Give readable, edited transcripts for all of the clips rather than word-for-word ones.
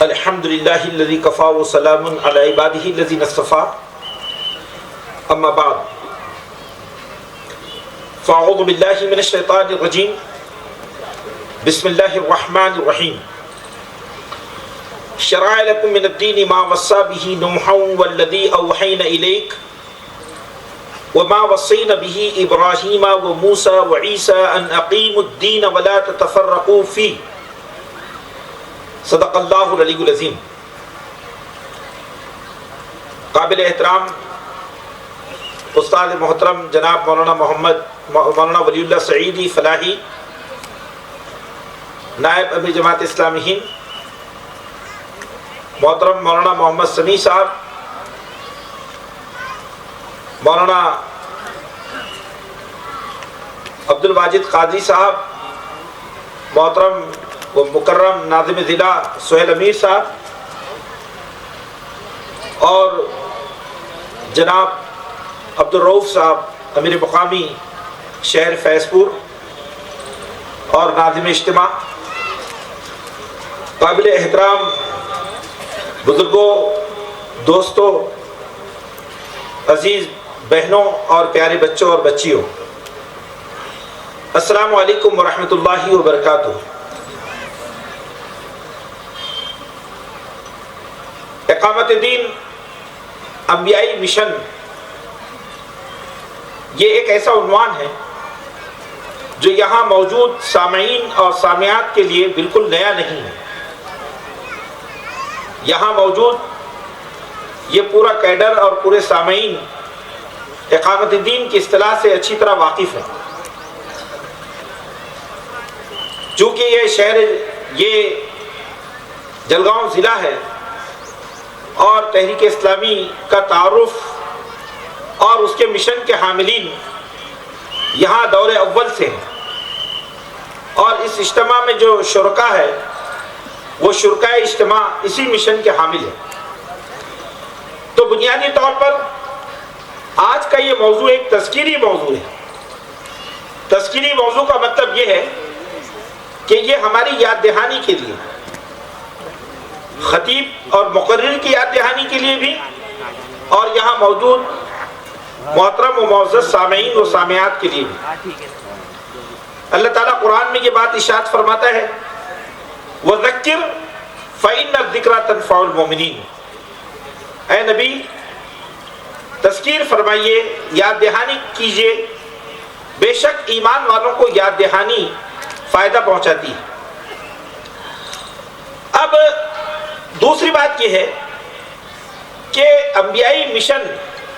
الحمد للہ الذی کفا وسلام علی عبادہ الذین اصطفی اما بعد فاعوذ باللہ من الشیطان الرجیم بسم اللہ الرحمن الرحیم شرع لکم من الدین ما وصی بہ نوحا والذی اوحینا الیک وما وصینا بہ ابراہیم وموسیٰ وعیسیٰ ان اقیموا الدین ولا تتفرقوا فیہ صدق اللہ العلی العظیم۔ قابل احترام استاد محترم جناب مولانا ولی اللہ سعیدی فلاحی، نائب امیر جماعت اسلامی ہند، محترم مولانا محمد سمیع صاحب، مولانا عبد الواجد قادری صاحب، محترم و مکرم ناظم ضلع سہیل امیر صاحب، اور جناب عبد الرؤف صاحب امیر مقامی شہر فیض پور اور ناظم اجتماع، قابل احترام بزرگوں، دوستوں، عزیز بہنوں اور پیارے بچوں اور بچیوں، السلام علیکم ورحمۃ اللہ وبرکاتہ۔ اقامت دین انبیائی مشن، یہ ایک ایسا عنوان ہے جو یہاں موجود سامعین اور سامعات کے لیے بالکل نیا نہیں ہے۔ یہاں موجود یہ پورا کیڈر اور پورے سامعین اقامت دین کی اصطلاح سے اچھی طرح واقف ہیں، چونکہ یہ شہر، یہ جلگاؤں ضلع ہے اور تحریک اسلامی کا تعارف اور اس کے مشن کے حاملین یہاں دور اول سے ہیں، اور اس اجتماع میں جو شرکا ہے وہ شرکائے اجتماع اسی مشن کے حامل ہیں۔ تو بنیادی طور پر آج کا یہ موضوع ایک تذکیری موضوع ہے۔ تذکیری موضوع کا مطلب یہ ہے کہ یہ ہماری یاد دہانی کے لیے، خطیب اور مقرر کی یاد دہانی کے لیے بھی، اور یہاں موجود محترم و معزز سامعین و سامعات کے لیے بھی۔ اللہ تعالیٰ قرآن میں یہ بات ارشاد فرماتا ہے، وَذَكِّرْ فَإِنَّ الذِّكْرَىٰ تَنفَعُ الْمُؤْمِنِينَ۔ اے نبی، تذکیر فرمائیے، یاد دہانی کیجئے، بے شک ایمان والوں کو یاد دہانی فائدہ پہنچاتی ہے۔ اب دوسری بات یہ ہے کہ انبیائی مشن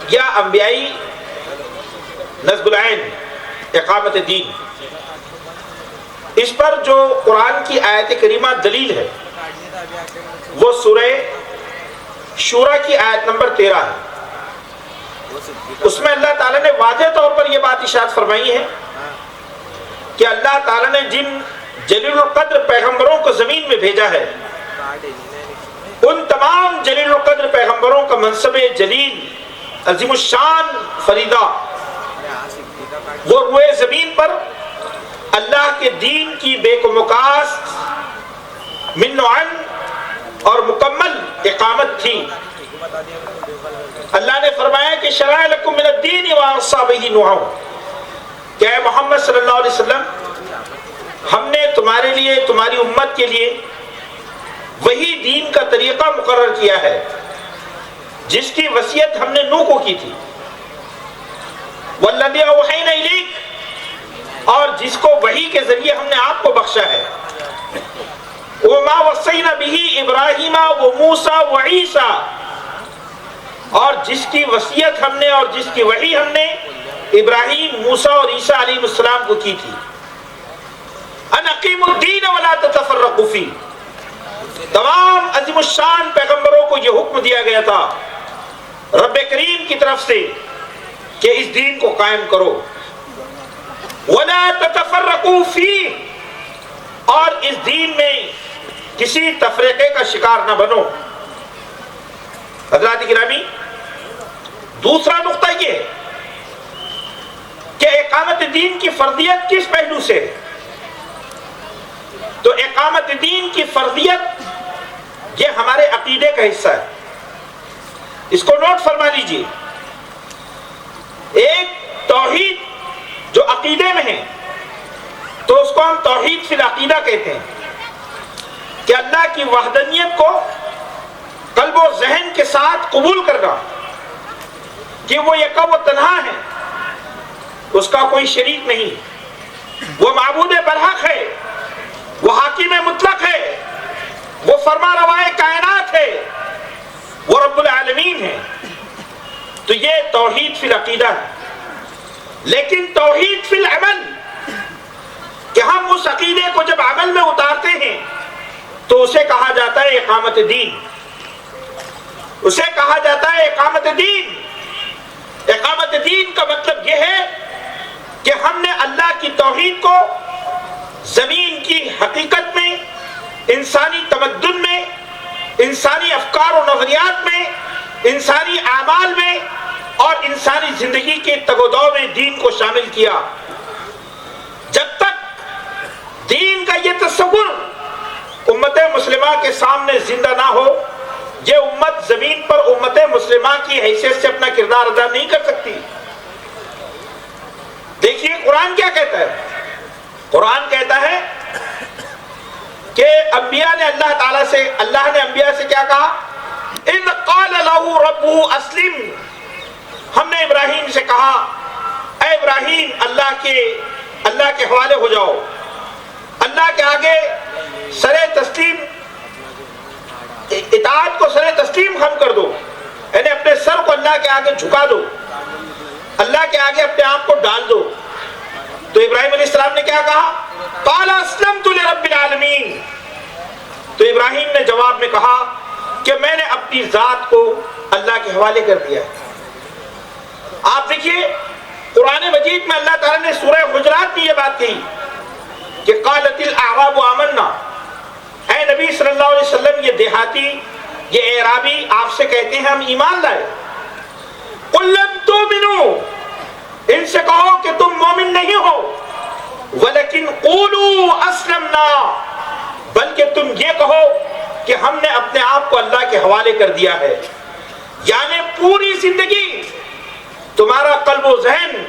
یا انبیائی نصب العین اقامت دین، اس پر جو قرآن کی آیت کریمہ دلیل ہے وہ سورہ شورى کی آیت نمبر 13 ہے۔ اس میں اللہ تعالیٰ نے واضح طور پر یہ بات ارشاد فرمائی ہے کہ اللہ تعالیٰ نے جن جلیل القدر پیغمبروں کو زمین میں بھیجا ہے، ان تمام جلیل القدر پیغمبروں کا منصب جلیل عظیم الشان فریدہ وہ روئے زمین پر اللہ کے دین کی بے مقاصد منعن اور مکمل اقامت تھی۔ اللہ نے فرمایا کہ شرع لکم من الدین ما وصی بہ نوحا، کہ اے محمد صلی اللہ علیہ وسلم، ہم نے تمہارے لیے، تمہاری امت کے لیے وہی دین کا طریقہ مقرر کیا ہے جس کی وصیت ہم نے نوح کو کی تھی، والذی اوحینا الیک، اور جس کو وحی کے ذریعے ہم نے آپ کو بخشا ہے، وما وصینا بہ ابراہیم وموسیٰ وعیسیٰ، اور جس کی وصیت ہم نے اور جس کی وحی ہم نے ابراہیم، موسیٰ اور عیسیٰ علیہ السلام کو کی تھی، ان اقیموا الدین ولا تتفرقوا فیہ۔ تمام عظیم الشان پیغمبروں کو یہ حکم دیا گیا تھا رب کریم کی طرف سے کہ اس دین کو قائم کرو، وَلَا تَتَفَرَّقُوا فِيهِ، اور اس دین میں کسی تفریقے کا شکار نہ بنو۔ حضرات گرامی، دوسرا نقطہ یہ ہے کہ اقامت دین کی فرضیت کس پہلو سے ہے؟ تو اقامت دین کی فرضیت یہ کا حصہ ہے. اس کو نوٹ فرما لیجیے. ایک توحید جو عقیدے میں ہے تو اس کو ہم توحید فی العقیدہ کہتے ہیں کہ اللہ کی وحدانیت کو قلب و ذہن کے ساتھ قبول کرنا کہ وہ یکا و تنہا ہے, اس کا کوئی شریک نہیں, وہ معبود برحق ہے, وہ حاکم مطلق ہے, وہ فرما روائے کائنات ہے, وہ رب العالمین ہے. تو یہ توحید فی العقیدہ ہے. لیکن توحید فی العمل کہ ہم اس عقیدے کو جب عمل میں اتارتے ہیں تو اسے کہا جاتا ہے اقامت دین. اسے کہا جاتا ہے اقامت دین. اقامت دین کا مطلب یہ ہے کہ ہم نے اللہ کی توحید کو زمین کی حقیقت میں, انسانی تمدن میں, انسانی افکار و نظریات میں, انسانی اعمال میں اور انسانی زندگی کے تگ و دو میں دین کو شامل کیا. جب تک دین کا یہ تصور امت مسلمہ کے سامنے زندہ نہ ہو, یہ امت زمین پر امت مسلمہ کی حیثیت سے اپنا کردار ادا نہیں کر سکتی. دیکھیے قرآن کیا کہتا ہے. قرآن کہتا ہے کہ انبیاء نے اللہ نے انبیاء سے کیا کہا, اذ قال له ربه اسلم. ہم نے ابراہیم سے کہا اے ابراہیم اللہ کے حوالے ہو جاؤ, اللہ کے آگے سر تسلیم, اطاعت کو سر تسلیم خم کر دو, یعنی اپنے سر کو اللہ کے آگے جھکا دو, اللہ کے آگے اپنے آپ کو ڈال دو. تو ابراہیم علیہ السلام نے کیا کہا, قال اسلمت لرب العالمین. تو ابراہیم نے جواب میں کہا کہ میں نے اپنی ذات کو اللہ کے حوالے کر دیا. آپ دیکھیے قرآن مجید میں اللہ تعالیٰ نے سورہ حجرات میں یہ بات کہی کہ قالت الاعراب آمنا. اے نبی صلی اللہ علیہ وسلم, یہ دیہاتی, یہ اعرابی آپ سے کہتے ہیں ہم ایمان لائے. قل لم تؤمنوا, ان سے کہو کہ تم مومن نہیں ہو, ولکن قولوا اسلمنا, بلکہ تم یہ کہو کہ ہم نے اپنے آپ کو اللہ کے حوالے کر دیا ہے. یعنی پوری زندگی تمہارا قلب و ذہن,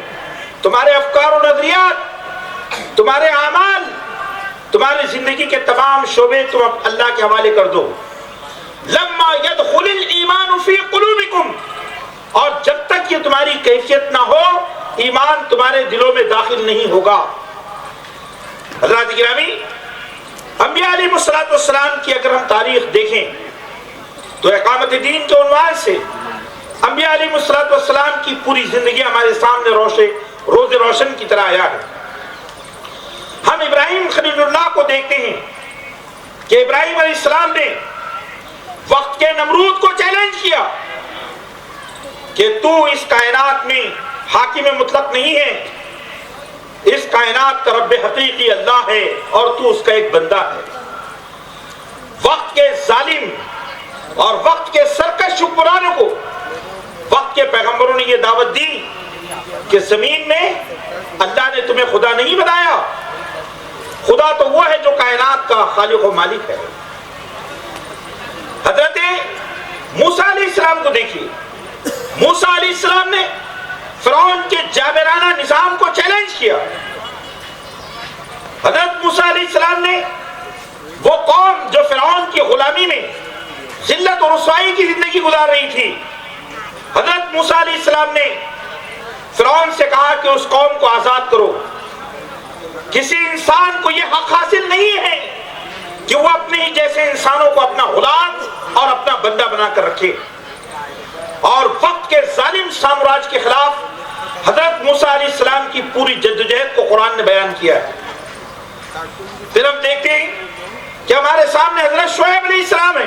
تمہارے افکار و نظریات, تمہارے اعمال, تمہاری زندگی کے تمام شعبے تم اللہ کے حوالے کر دو. لما يدخل الایمان فی قلوبکم, اور جب تک یہ تمہاری کیفیت نہ ہو ایمان تمہارے دلوں میں داخل نہیں ہوگا. حضرات گرامی, انبیاء علیہ السلام کی اگر ہم تاریخ دیکھیں تو اقامت دین کے عنوان سے انبیاء علیہ السلام کی پوری زندگی ہمارے سامنے روز روشن کی طرح آیا ہے. ہم ابراہیم خلیل اللہ کو دیکھتے ہیں کہ ابراہیم علیہ السلام نے وقت کے نمرود کو چیلنج کیا کہ تو اس کائنات میں حاکم مطلق نہیں ہے, اس کائنات کا رب حقیقی اللہ ہے اور تو اس کا ایک بندہ ہے. وقت کے ظالم اور وقت کے سرکش حکمرانوں کو وقت کے پیغمبروں نے یہ دعوت دی کہ زمین میں اللہ نے تمہیں خدا نہیں بنایا, خدا تو وہ ہے جو کائنات کا خالق و مالک ہے. حضرت موسیٰ علیہ السلام کو دیکھیے, موسیٰ علیہ السلام نے فرعون کے جابرانہ نظام کو چیلنج کیا. حضرت موسیٰ علیہ السلام نے وہ قوم جو فرعون کی غلامی میں ذلت اور رسوائی کی زندگی گزار رہی تھی, حضرت موسیٰ علیہ السلام نے فرعون سے کہا کہ اس قوم کو آزاد کرو. کسی انسان کو یہ حق حاصل نہیں ہے کہ وہ اپنے ہی جیسے انسانوں کو اپنا غلام اور اپنا بندہ بنا کر رکھے. اور وقت کے ظالم سامراج کے خلاف حضرت موسیٰ علیہ السلام کی پوری جدوجہد کو قرآن نے بیان کیا ہے. پھر ہم دیکھتے ہیں کہ ہمارے سامنے حضرت شعیب علیہ السلام ہے.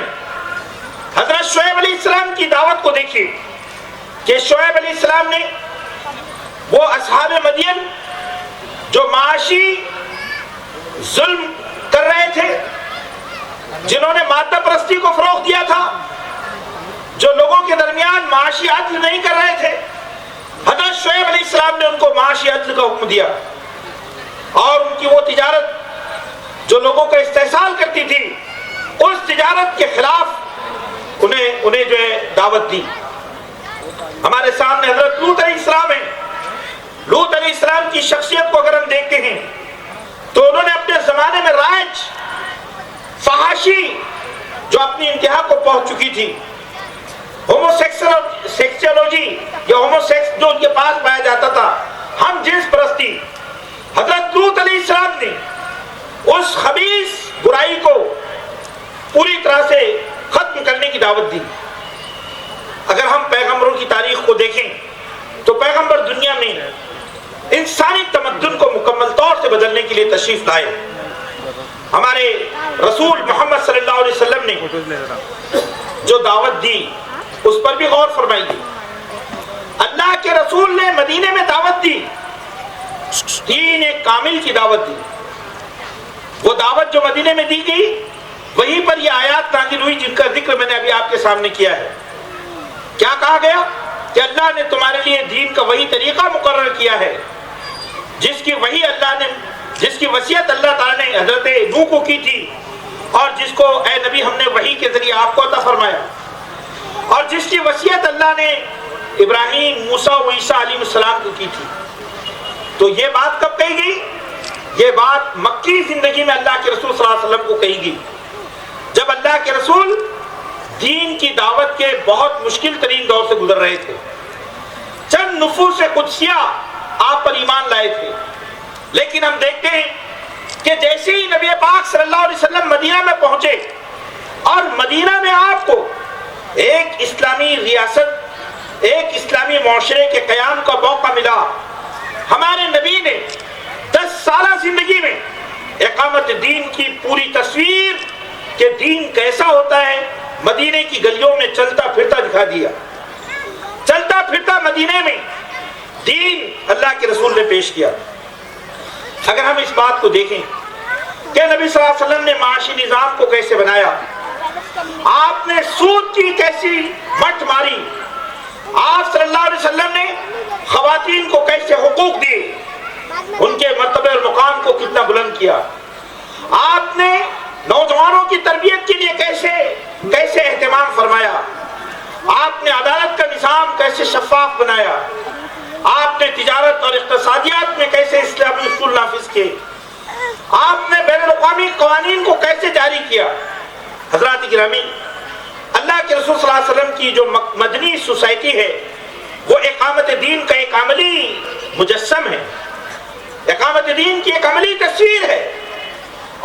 حضرت شعیب علیہ السلام کی دعوت کو دیکھیے کہ شعیب علیہ السلام نے وہ اصحاب مدین جو معاشی ظلم کر رہے تھے, جنہوں نے مادہ پرستی کو فروغ دیا تھا, جو لوگوں کے درمیان معاشی عدل نہیں کر رہے تھے, حضرت شعیب علیہ السلام نے ان کو معاشی عدل کا حکم دیا. اور ان کی وہ تجارت جو لوگوں کا استحصال کرتی تھی, اس تجارت کے خلاف انہیں دعوت دی. ہمارے سامنے حضرت لوط علیہ السلام ہیں. لوط علیہ السلام کی شخصیت کو اگر ہم دیکھتے ہیں تو انہوں نے اپنے زمانے میں رائج فحاشی جو اپنی انتہا کو پہنچ چکی تھی، ہوموسیکسولوجی یا ہوموسیکس جو ان کے پاس پایا جاتا تھا، ہم جنس پرستی، حضرت لوط علیہ السلام نے اس خبیث برائی کو پوری طرح سے ختم کرنے کی دعوت دی. اگر ہم پیغمبروں کی تاریخ کو دیکھیں تو پیغمبر دنیا میں انسانی تمدن کو مکمل طور سے بدلنے کے لیے تشریف لائے. ہمارے رسول محمد صلی اللہ علیہ وسلم نے جو دعوت دی اس پر بھی غور فرمائیے. اللہ کے رسول نے مدینے میں دعوت دی، دین کامل کی دعوت دی. وہ دعوت جو مدینے میں دی گئی وہیں پر یہ آیات نازل ہوئی جن کا ذکر میں نے ابھی آپ کے سامنے کیا ہے. کیا کہا گیا کہ اللہ نے تمہارے لیے دین کا وہی طریقہ مقرر کیا ہے جس کی وصیت اللہ تعالیٰ نے حضرت نوح کو کی تھی، اور جس کو اے نبی ہم نے وحی کے ذریعے آپ کو عطا فرمایا، اور جس کی وصیت اللہ نے ابراہیم، موسیٰ و عیسیٰ علیہ السلام کو کی تھی. تو یہ بات کب کہی گئی؟ یہ بات مکی زندگی میں اللہ کے رسول صلی اللہ علیہ وسلم کو کہی گئی، جب اللہ کے رسول دین کی دعوت کے بہت مشکل ترین دور سے گزر رہے تھے. چند نفوس قدسیہ آپ پر ایمان لائے تھے، لیکن ہم دیکھتے ہیں کہ جیسے ہی نبی پاک صلی اللہ علیہ وسلم مدینہ میں پہنچے اور مدینہ میں آپ کو ایک اسلامی ریاست، ایک اسلامی معاشرے کے قیام کا موقع ملا. ہمارے نبی نے 10 سالہ زندگی میں اقامت دین کی پوری تصویر کہ دین کیسا ہوتا ہے مدینے کی گلیوں میں چلتا پھرتا دکھا دیا. چلتا پھرتا مدینے میں دین اللہ کے رسول نے پیش کیا. اگر ہم اس بات کو دیکھیں کہ نبی صلی اللہ علیہ وسلم نے معاشی نظام کو کیسے بنایا، آپ نے سود کی کیسی مٹ ماری، آپ صلی اللہ علیہ وسلم نے خواتین کو کیسے حقوق دیے، ان کے مرتبے اور مقام کو کتنا بلند کیا، آپ نے نوجوانوں کی تربیت کے لیے کیسے اہتمام فرمایا، آپ نے عدالت کا نظام کیسے شفاف بنایا، آپ نے تجارت اور اقتصادیات میں کیسے اسلامی اصول نافذ کیے، آپ نے بین الاقوامی قوانین کو کیسے جاری کیا. حضرات گرامی، اللہ کے رسول صلی اللہ علیہ وسلم کی جو مدنی سوسائٹی ہے وہ اقامت دین کا ایک عملی مجسم ہے، اقامت دین کی ایک عملی تصویر ہے،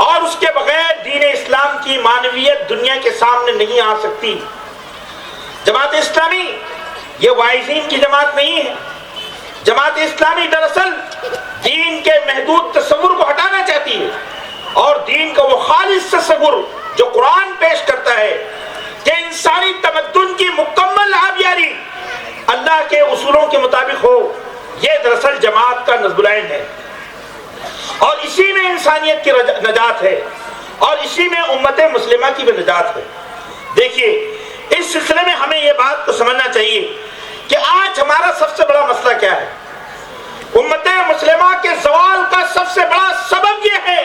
اور اس کے بغیر دین اسلام کی معنویت دنیا کے سامنے نہیں آ سکتی. جماعت اسلامی یہ واعظین کی جماعت نہیں ہے. جماعت اسلامی دراصل دین کے محدود تصور کو ہٹانا چاہتی ہے، اور دین کا وہ خالص تصور جو قرآن پیش کرتا ہے کہ انسانی تمدن کی مکمل آبیاری اللہ کے اصولوں کے مطابق ہو، یہ دراصل جماعت کا نصب العین ہے، اور اسی میں انسانیت کی نجات ہے، اور اسی میں امت مسلمہ کی بھی نجات ہے. دیکھیے، اس سلسلے میں ہمیں یہ بات کو سمجھنا چاہیے کہ آج ہمارا سب سے بڑا مسئلہ کیا ہے. امت مسلمہ کے زوال کا سب سے بڑا سبب یہ ہے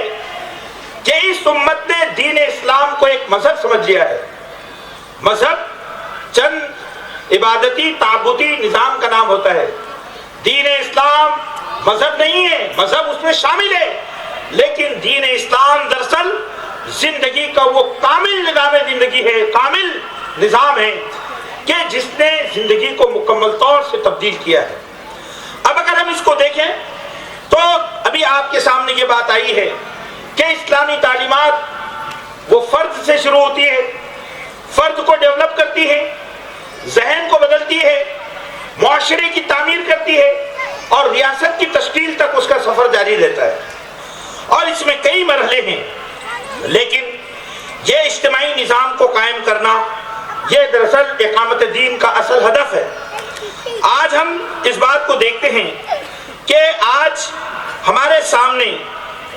کہ اس امت نے دین اسلام کو ایک مذہب سمجھ لیا ہے. مذہب چند عبادتی تعبدی نظام کا نام ہوتا ہے. دین اسلام مذہب نہیں ہے، مذہب اس میں شامل ہے، لیکن دین اسلام دراصل زندگی کا وہ کامل نظام زندگی ہے، کامل نظام ہے کہ جس نے زندگی کو مکمل طور سے تبدیل کیا ہے. اب اگر ہم اس کو دیکھیں تو ابھی آپ کے سامنے یہ بات آئی ہے کہ اسلامی تعلیمات وہ فرد سے شروع ہوتی ہے، فرد کو ڈیولپ کرتی ہے، ذہن کو بدلتی ہے، معاشرے کی تعمیر کرتی ہے، اور ریاست کی تشکیل تک اس کا سفر جاری رہتا ہے. اور اس میں کئی مرحلے ہیں، لیکن یہ اجتماعی نظام کو قائم کرنا یہ دراصل اقامت دین کا اصل ہدف ہے. آج ہم اس بات کو دیکھتے ہیں کہ آج ہمارے سامنے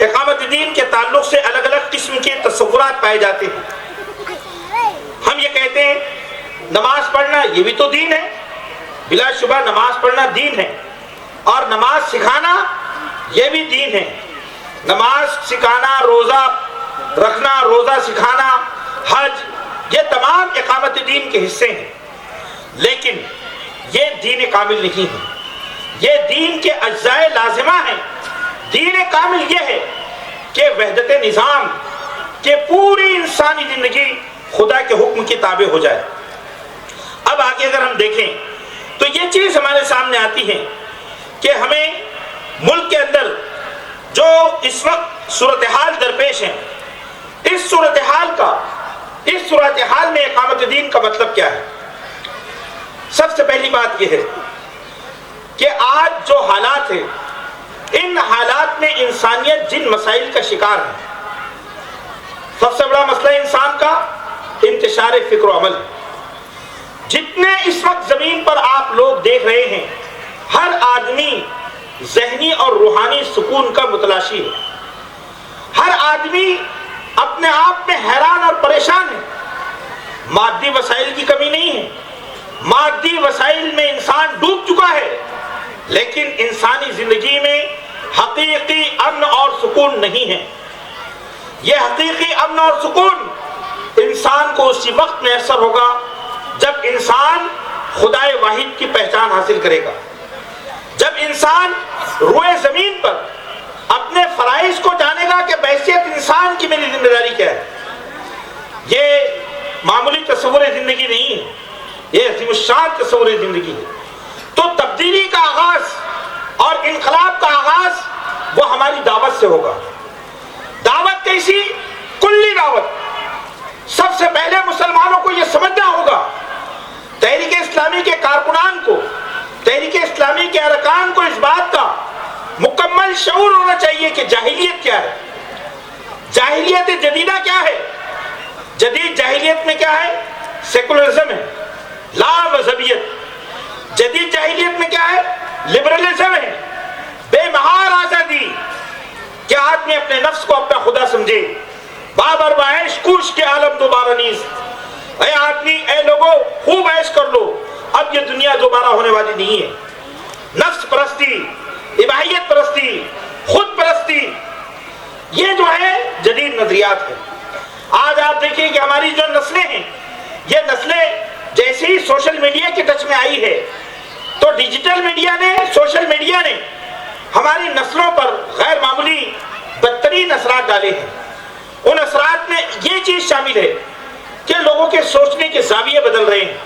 اقامت دین کے تعلق سے الگ الگ قسم کے تصورات پائے جاتے ہیں. ہم یہ کہتے ہیں نماز پڑھنا یہ بھی تو دین ہے، بلا شبہ نماز پڑھنا دین ہے، اور نماز سکھانا یہ بھی دین ہے. نماز سکھانا، روزہ رکھنا، روزہ سکھانا، حج، یہ تمام اقامت دین کے حصے ہیں. لیکن یہ دین کامل نہیں ہے، یہ دین کے اجزاء لازمہ ہیں۔ دین کامل یہ ہے کہ وحدت نظام کہ پوری انسانی زندگی خدا کے حکم کی تابع ہو جائے۔ اب آگے اگر ہم دیکھیں تو یہ چیز ہمارے سامنے آتی ہے کہ ہمیں ملک کے اندر جو اس وقت صورتحال درپیش ہے، اس صورتحال میں اقامت دین کا مطلب کیا ہے؟ سب سے پہلی بات یہ ہے کہ آج جو حالات ہیں، ان حالات میں انسانیت جن مسائل کا شکار ہے، سب سے بڑا مسئلہ انسان کا انتشار فکر و عمل۔ جتنے اس وقت زمین پر آپ لوگ دیکھ رہے ہیں، ہر آدمی ذہنی اور روحانی سکون کا متلاشی ہے، ہر آدمی اپنے آپ میں حیران اور پریشان ہے۔ مادی وسائل کی کمی نہیں ہے، مادی وسائل میں انسان ڈوب چکا ہے، لیکن انسانی زندگی میں حقیقی امن اور سکون نہیں ہے۔ یہ حقیقی امن اور سکون انسان کو اسی وقت میسر ہوگا جب انسان خدائے واحد کی پہچان حاصل کرے گا، جب انسان روئے زمین پر اپنے فرائض کو جانے گا کہ بحیثیت انسان کی میری ذمہ داری کیا ہے۔ یہ معمولی تصور زندگی نہیں ہے، یہ عظیم الشان تصور زندگی ہے۔ تو تبدیلی کا آغاز اور انقلاب کا آغاز وہ ہماری دعوت سے ہوگا۔ دعوت کیسی؟ کلی دعوت۔ سب سے پہلے مسلمانوں کو یہ سمجھنا ہوگا، تحریک اسلامی کے کارکنان کو، تحریک اسلامی کے ارکان کو اس بات کا مکمل شعور ہونا چاہیے کہ جاہلیت کیا ہے، جاہلیت جدیدہ کیا ہے۔ جدید جاہلیت میں کیا ہے؟ سیکولرزم ہے، لا مذہبیت۔ جدید جاہلیت میں کیا ہے؟ لبرلزم ہے، بے مہار آزادی کہ آدمی اپنے نفس کو اپنا خدا سمجھے۔ بابر عیش کوش کے عالم دوبارہ نیز، اے آدمی، اے لوگوں، خوب عیش کر لو، اب یہ دنیا دوبارہ ہونے والی نہیں ہے۔ نفس پرستی، اباحیت پرستی، خود پرستی، یہ جو ہے جدید نظریات ہیں۔ آج آپ دیکھیں کہ ہماری جو نسلیں ہیں، یہ نسلیں جیسے ہی سوشل میڈیا کے ٹچ میں آئی ہے تو ڈیجیٹل میڈیا نے، سوشل میڈیا نے ہماری نسلوں پر غیر معمولی بدترین اثرات ڈالے ہیں۔ ان اثرات میں یہ چیز شامل ہے کہ لوگوں کے سوچنے کے زاویے بدل رہے ہیں۔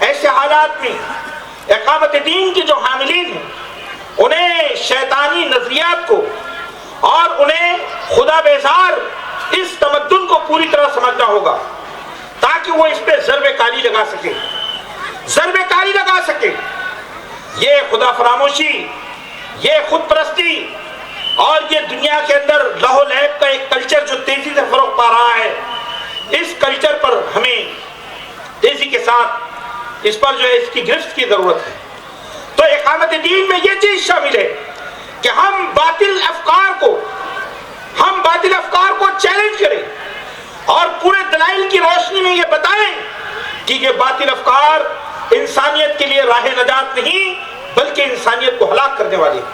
ایسے حالات میں اقامت دین کے جو حاملین ہیں، انہیں شیطانی نظریات کو اور انہیں خدا بیزار اس تمدن کو پوری طرح سمجھنا ہوگا تاکہ وہ اس پہ ضرب کاری لگا سکے، ضرب کاری لگا سکے۔ یہ خدا فراموشی، یہ خود پرستی اور یہ دنیا کے اندر لہو لہب کا ایک کلچر جو تیزی سے فروغ پا رہا ہے، اس کلچر پر ہمیں تیزی کے ساتھ اس پر جو ہے اس کی گرفت کی ضرورت ہے۔ تو اقامت دین میں یہ چیز شامل ہے کہ ہم باطل افکار کو چیلنج کریں اور پورے دلائل کی روشنی میں یہ بتائیں کہ یہ باطل افکار انسانیت کے لیے راہ نجات نہیں بلکہ انسانیت کو ہلاک کرنے والی ہے۔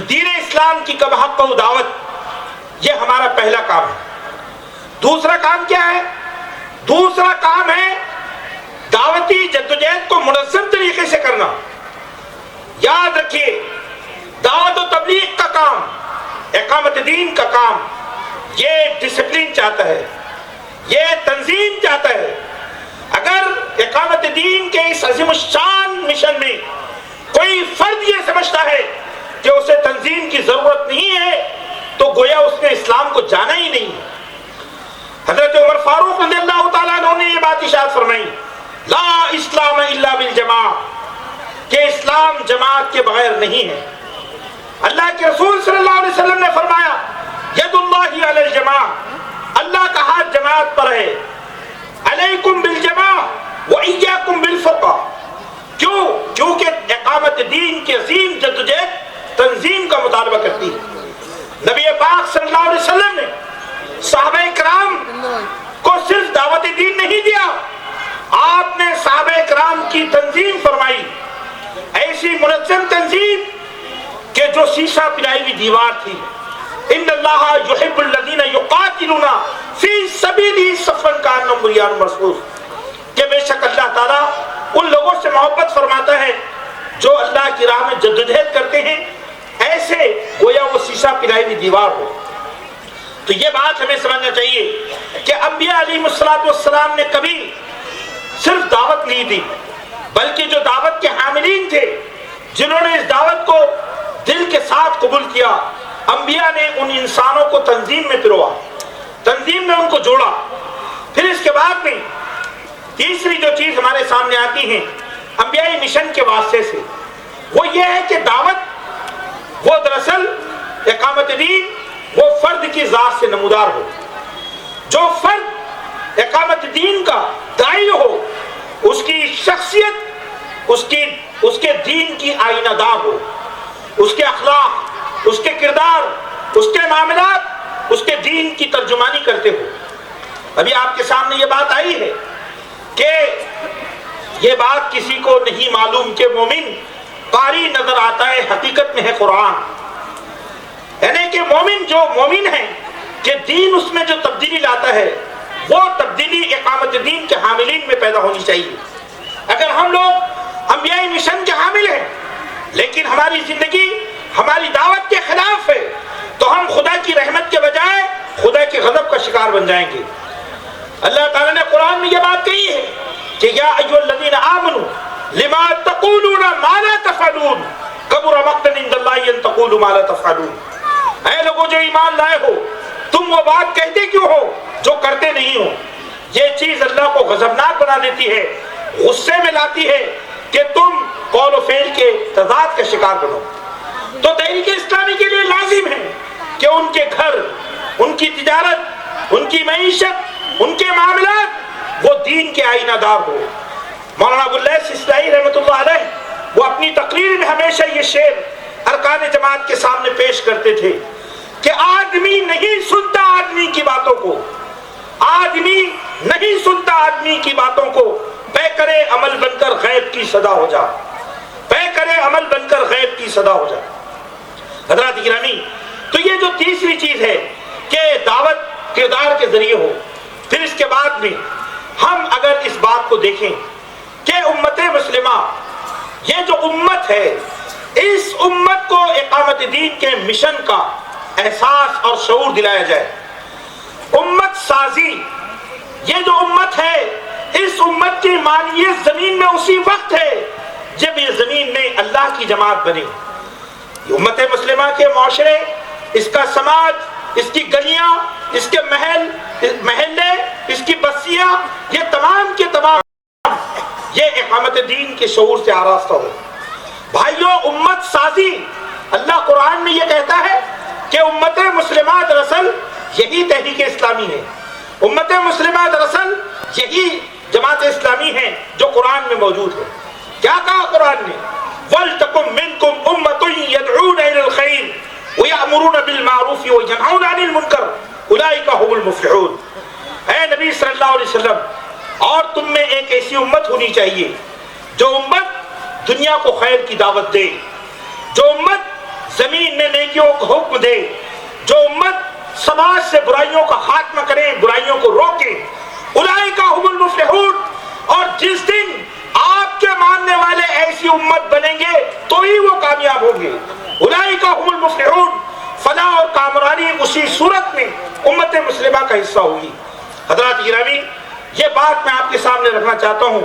دین اسلام کی کم حق و دعوت، یہ ہمارا پہلا کام ہے۔ دوسرا کام کیا ہے؟ دوسرا کام ہے دعوتی جدوجہد کو منظم طریقے سے کرنا۔ یاد رکھیے، دعوت و تبلیغ کا کام، اقامت دین کا کام، یہ ڈسپلن چاہتا ہے، یہ تنظیم چاہتا ہے۔ اگر اقامت دین کے اس عظیم الشان مشن میں کوئی فرد یہ سمجھتا ہے کہ اسے تنظیم کی ضرورت نہیں ہے تو گویا اس نے اسلام کو جانا ہی نہیں ہے۔ حضرت عمر فاروق رضی اللہ تعالیٰ عنہ نے یہ بات ارشاد فرمائی، لا اسلام الا بالجماع، کہ اسلام جماعت کے بغیر نہیں ہے۔ اللہ کے رسول صلی اللہ علیہ وسلم نے فرمایا، ید اللہ علی الجماع، اللہ کا ہاتھ جماعت پر ہے، علیکم بالجماع وإیاکم بالفرقہ۔ کیوں؟ کیونکہ اقامت دین کی عظیم جدوجہد تنظیم کا مطالبہ کرتی ہے۔ نبی پاک صلی اللہ علیہ وسلم نے صحابہ کرام کو صرف دعوت دین نہیں دیا، آپ نے صحابہ کرام کی تنظیم فرمائی، ایسی منظم تنظیم کہ جو شیشہ پلائی ہوئی دیوار تھی۔ ان اللہ یحب الذین یقاتلون فی سبیلہ صفا کانہم بنیان مرصوص، کہ بے شک محبت فرماتا ہے جو اللہ کی راہ میں جدوجہد کرتے ہیں ایسے گویا وہ شیشہ پلائی ہوئی دیوار ہو۔ تو یہ بات ہمیں سمجھنا چاہیے کہ انبیاء علیہ السلام نے کبھی صرف دعوت نہیں دی، بلکہ جو دعوت کے حاملین تھے، جنہوں نے اس دعوت کو دل کے ساتھ قبول کیا، انبیاء نے ان انسانوں کو تنظیم میں پرویا، تنظیم میں ان کو جوڑا۔ پھر اس کے بعد میں تیسری جو چیز ہمارے سامنے آتی ہے انبیائی مشن کے واسطے سے، وہ یہ ہے کہ دعوت وہ دراصل اقامت دین وہ فرد کی ذات سے نمودار ہو۔ جو فرد اقامت دین کا داعی ہو، اس کی شخصیت اس کے دین کی آئینہ دار ہو، اس کے اخلاق، اس کے کردار، اس کے معاملات اس کے دین کی ترجمانی کرتے ہو۔ ابھی آپ کے سامنے یہ بات آئی ہے کہ یہ بات کسی کو نہیں معلوم کہ مومن قاری نظر آتا ہے، حقیقت میں ہے قرآن۔ یعنی کہ مومن جو مومن ہے کہ دین اس میں جو تبدیلی لاتا ہے، وہ تبدیلی اقامت دین کے حاملین میں پیدا ہونی چاہیے۔ اگر ہم لوگ انبیائی مشن کے حامل ہیں لیکن ہماری زندگی ہماری دعوت کے خلاف ہے، تو ہم خدا کی رحمت کے بجائے خدا کے غضب کا شکار بن جائیں گے۔ اللہ تعالیٰ نے قرآن میں یہ بات کہی ہے کہ یا ایھا الذین آمنوا لما تقولون ما لا تفعلون کبر مقتا عند اللہ ان تقولوا ما لا تفعلون۔ اے لوگوں جو ایمان لائے ہو، تم وہ بات کہتے کیوں ہو جو کرتے نہیں ہو؟ یہ چیز اللہ کو غضبناک بنا دیتی ہے، غصے میں لاتی ہے کہ تم قول و فعل کے تضاد کا شکار بنو۔ تو تحریک اسلامی کے لیے لازم ہے کہ ان کے گھر، ان کی تجارت، ان کی معیشت، ان کے معاملات وہ دین کے آئینہ دار ہو۔ مولانا ابواللیث سیستائی رحمۃ اللہ علیہ وہ اپنی تقریر میں ہمیشہ یہ شعر ارکان جماعت کے سامنے پیش کرتے تھے کہ آدمی نہیں سنتا آدمی کی باتوں کو، آدمی نہیں سنتا آدمی کی باتوں کو، پے کرے عمل بن کر غیب کی صدا ہو جا، پے کرے عمل بن کر غیب کی صدا ہو جا۔ حضرات گرامی، تو یہ جو تیسری چیز ہے کہ دعوت کردار کے ذریعے ہو۔ پھر اس کے بعد میں ہم اگر اس بات کو دیکھیں کہ امت مسلمہ، یہ جو امت ہے، اس امت کو اقامت دین کے مشن کا احساس اور شعور دلایا جائے۔ امت سازی، یہ جو امت ہے، اس امت کی مانیت زمین میں اسی وقت ہے جب یہ زمین میں اللہ کی جماعت بنے۔ امت مسلمہ کے معاشرے، اس کا سماج، اس کی گلیاں، اس کے محلے، اس کی بستیاں، یہ تمام کے تمام یہ اقامت دین کے شعور سے آراستہ ہو۔ بھائیو، امت سازی، اللہ قرآن میں یہ کہتا ہے کہ امت مسلمہ دراصل یہی تحریک اسلامی ہے، امت مسلمہ دراصل یہی جماعت اسلامی ہے جو قرآن میں موجود ہے۔ کیا کہا قرآن نے؟ وَلْتَكُن مِّنكُمْ أُمَّةٌ يَدْعُونَ إِلَى الْخَيْرِ وَيَأْمُرُونَ بِالْمَعْرُوفِ وَيَنْهَوْنَ عَنِ الْمُنكَرِ أُولَٰئِكَ هُمُ الْمُفْلِحُونَ۔ اے نبی صلی اللہ علیہ وسلم، اور تم میں ایک ایسی امت ہونی چاہیے جو امت دنیا کو خیر کی دعوت دے، جو امت زمین میں نیکیوں کو حکم دے، جو امت سماج سے برائیوں کا خاتمہ کرے، برائیوں کو روکے۔ اولئک هم المفلحون۔ اور جس دن آپ کے ماننے والے ایسی امت بنیں گے تو ہی وہ کامیاب ہوں گے۔ اولئک هم المفلحون۔ فلاح اور کامرانی اسی صورت میں امت مسلمہ کا حصہ ہوگی۔ حضرات گرامی، یہ بات میں آپ کے سامنے رکھنا چاہتا ہوں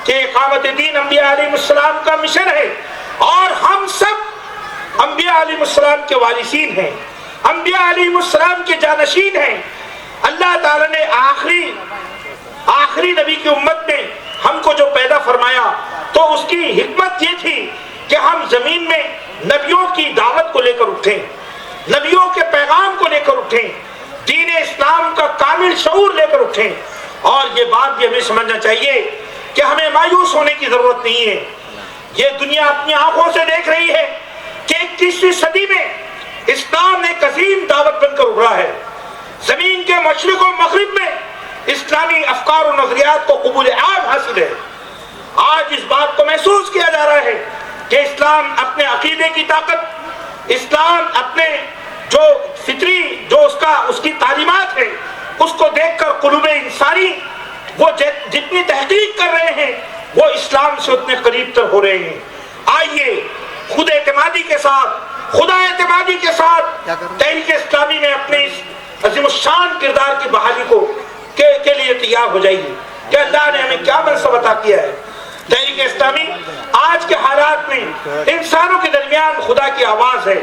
کہ اقامت دین انبیاء علیہ السلام کا مشن ہے، اور ہم سب انبیاء علیہ السلام کے وارثین ہیں، انبیاء علیہ السلام کے جانشین ہیں۔ اللہ تعالیٰ نے آخری نبی کی امت میں ہم کو جو پیدا فرمایا تو اس کی حکمت یہ تھی کہ ہم زمین میں نبیوں کی دعوت کو لے کر اٹھیں، نبیوں کے پیغام کو لے کر اٹھیں، دین اسلام کا کامل شعور لے کر اٹھیں۔ اور یہ بات بھی ہمیں سمجھنا چاہیے کہ ہمیں مایوس ہونے کی ضرورت نہیں ہے۔ یہ دنیا اپنی آنکھوں سے دیکھ رہی ہے کہ 21ویں صدی میں اسلام ایک عظیم دعوت بن کر ابھرا ہے۔ زمین کے مشرق و مغرب میں اسلامی افکار و نظریات کو قبول عام حاصل ہے۔ آج اس بات کو محسوس کیا جا رہا ہے کہ اسلام اپنے عقیدے کی طاقت، اسلام اپنے جو فطری جو اس کی تعلیمات ہے، اس کو دیکھ کر قلوب انسانی وہ جتنی تحقیق کر رہے ہیں وہ اسلام سے اتنے قریب تر ہو رہے ہیں۔ آئیے خود اعتمادی کے ساتھ، خدا اعتمادی کے ساتھ تحریک اسلامی میں اپنے اس عظیم الشان کردار کی بحالی کے لیے تیار ہو جائیے کہ اللہ نے ہمیں کیا منصب عطا کیا ہے۔ تحریک اسلامی آج کے حالات میں انسانوں کے درمیان خدا کی آواز ہے،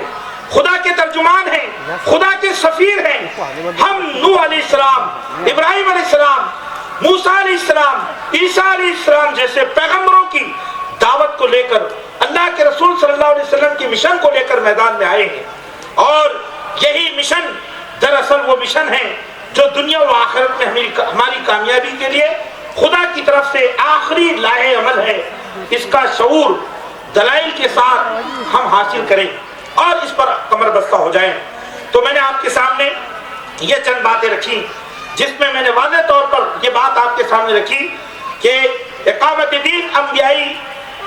خدا کے ترجمان ہیں، خدا کے سفیر ہیں۔ ہم نوح علیہ السلام، ابراہیم علیہ السلام، موسیٰ علیہ السلام، عیسیٰ علیہ السلام جیسے پیغمبروں کی دعوت کو لے کر، اللہ کے رسول صلی اللہ علیہ وسلم کی مشن کو لے کر میدان میں آئے ہیں، اور یہی مشن دراصل وہ مشن ہے جو دنیا و آخرت میں ہماری کامیابی کے لیے خدا کی طرف سے آخری لائحہ عمل ہے۔ اس کا شعور دلائل کے ساتھ ہم حاصل کریں اور اس پر کمر بستہ ہو جائیں۔ تو میں نے آپ کے سامنے یہ چند باتیں رکھی جس میں نے واضح طور پر یہ بات آپ کے سامنے رکھی کہ اقامت دین انبیائی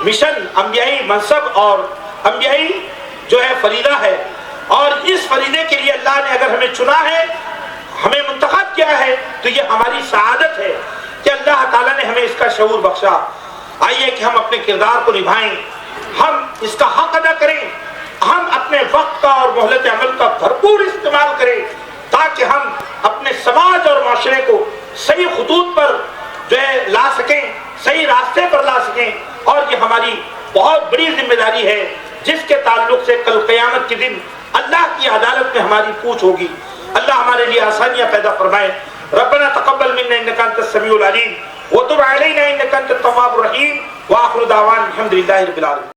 مشن، انبیائی منصب اور انبیائی جو ہے فریضہ ہے، اور اس فریضے کے لیے اللہ نے اگر ہمیں چنا ہے، ہمیں منتخب کیا ہے، تو یہ ہماری سعادت ہے کہ اللہ تعالیٰ نے ہمیں اس کا شعور بخشا۔ آئیے کہ ہم اپنے کردار کو نبھائیں، ہم اس کا حق ادا کریں، ہم اپنے وقت کا اور مہلت عمل کا بھرپور استعمال کریں تاکہ ہم اپنے سماج اور معاشرے کو صحیح خطوط پر جو ہے لا سکیں، صحیح راستے پر لا سکیں، اور یہ ہماری بہت بڑی ذمہ داری ہے جس کے تعلق سے کل قیامت کے دن اللہ کی عدالت میں ہماری پوچھ ہوگی۔ اللہ ہمارے لیے آسانیاں پیدا فرمائے۔ ربنا تقبل منا انك انت السميع العليم وتب علينا انك انت التواب الرحيم واخر دعوانا الحمد لله رب العالمين۔